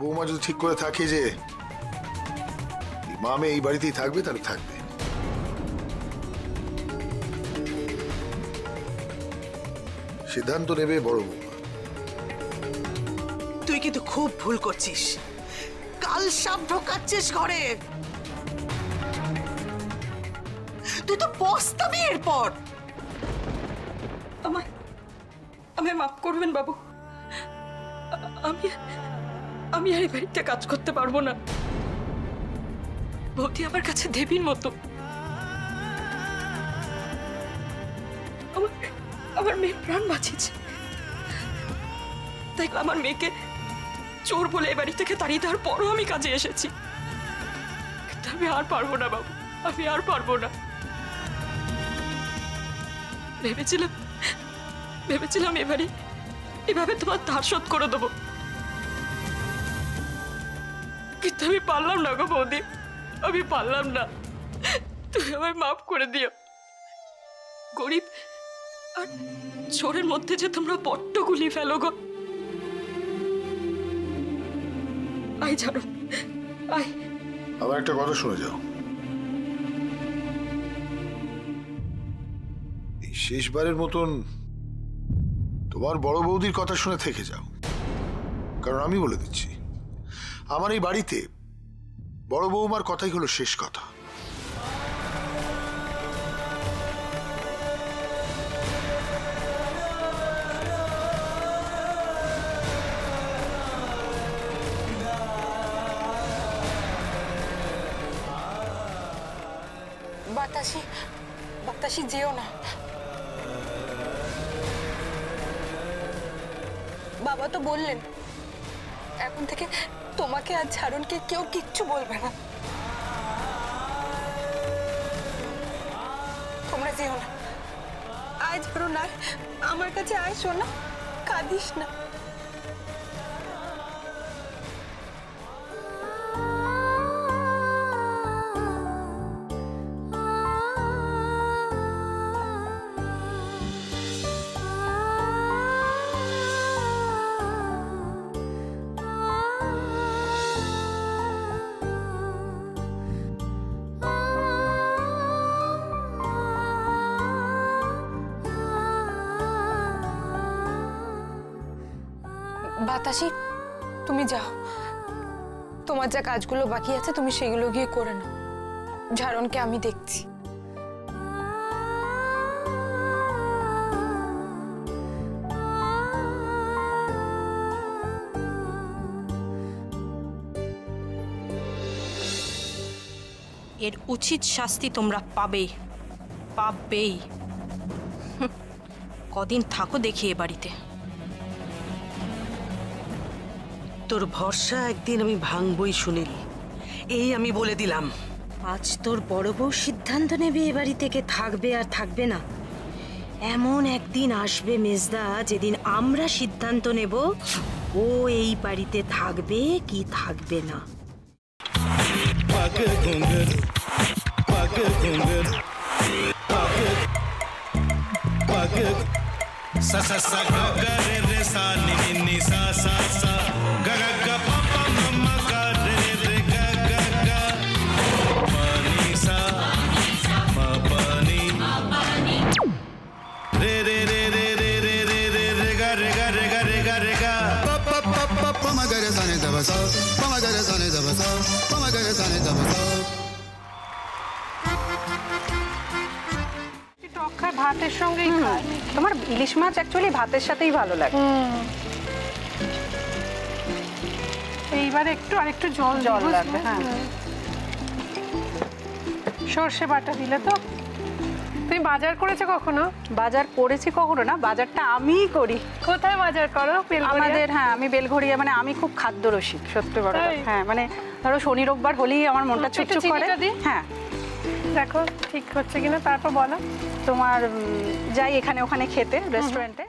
বৌমা যদি ঠিক করে থাকে যে মা মেয়ে এই বাড়িতেই থাকবে, তাহলে থাকবে। সিদ্ধান্ত নেবে বড় বৌমা। তুই কিন্তু খুব ভুল করছিস, কাল সাপ ঢোকাচ্ছিস ঘরে। তুই তো পস্তাবি এরপর। আমায় মাফ করবেন বাবু, আমি আর এই বাড়িতে কাজ করতে পারবো না। বৌদি আমার কাছে দেবীর মতো। আমার মেয়ের প্রাণ বাঁচিয়েছে, তাই আমার মেয়েকে চোর বলে এ বাড়ি থেকে তাড়িয়ে দেওয়ার পরও আমি কাজে এসেছি। কিন্তু আমি আর পারবো না বাবু, আমি আর পারবো না। ভেবেছিলাম এবারে এভাবে তোমার ধার শোধ করে দেবো, কিন্তু আমি পারলাম না গো বৌদি, আমি পারলাম না। তুমি আমায় মাফ করে দিও। গরিব আর চোরের মধ্যে যে তোমরা বড্ড গুলি ফেলো গো। আয় ছাড়ো, আয়। আবার একটা কথা শুনে যাও, এই শেষবারের মতন তোমার বড় বৌদির কথা শুনে থেকে যাও। কারণ আমি বলে দিচ্ছি, আমার এই বাড়িতে বড় বৌমার কথাই হলো শেষ কথা। বাতাসি যেও না। বাবা তো বললেন এখন থেকে তোমাকে আর ঝাড়নকে কেউ কিচ্ছু বলবে না। তোমরা যেও না। আয় ঝাড়ন, আয় আমার কাছে, আয় শোনা, কাঁদিস না। বাতাসি, তুমি যাও, তোমার যা কাজগুলো বাকি আছে তুমি সেগুলো গিয়ে করে নাও। ঝাড়নকে আমি দেখছি। এর উচিত শাস্তি তোমরা পাবেই। কদিন থাকো দেখি এ বাড়িতে। তোর ভরসা একদিন আমি ভাঙবই সুনীল, এই আমি বলে দিলাম। আজ তোর বড় বউ সিদ্ধান্ত নেবে এ বাড়ি থেকে থাকবে আর থাকবে না। এমন একদিন আসবে মেজদা, যেদিন আমরা সিদ্ধান্ত নেব ও এই বাড়িতে থাকবে কি থাকবে না। ভাতের সঙ্গেই খায়। তোমার ইলিশ মাছ অ্যাকচুয়ালি ভাতের সাথেই ভালো লাগে। এইবার আরেকটু জল লাগবে। হ্যাঁ, সর্ষে বাটা দিলে তো। তুমি বাজার করেছো কখনো? বাজার করেছি কখনো না, বাজারটা আমিই করি। কোথায় বাজার করো? আমাদের, হ্যাঁ, আমি বেলঘড়িয়া, মানে আমি খুব খাদ্য রসিক, সত্যি বড়। হ্যাঁ, মানে ধরো শনি রোববার হলেই আমার মনটা চুপচুপ করে। হ্যাঁ, দেখো ঠিক হচ্ছে কিনা, তারপর বলো। তোমার যাই এখানে ওখানে খেতে, রেস্টুরেন্টে।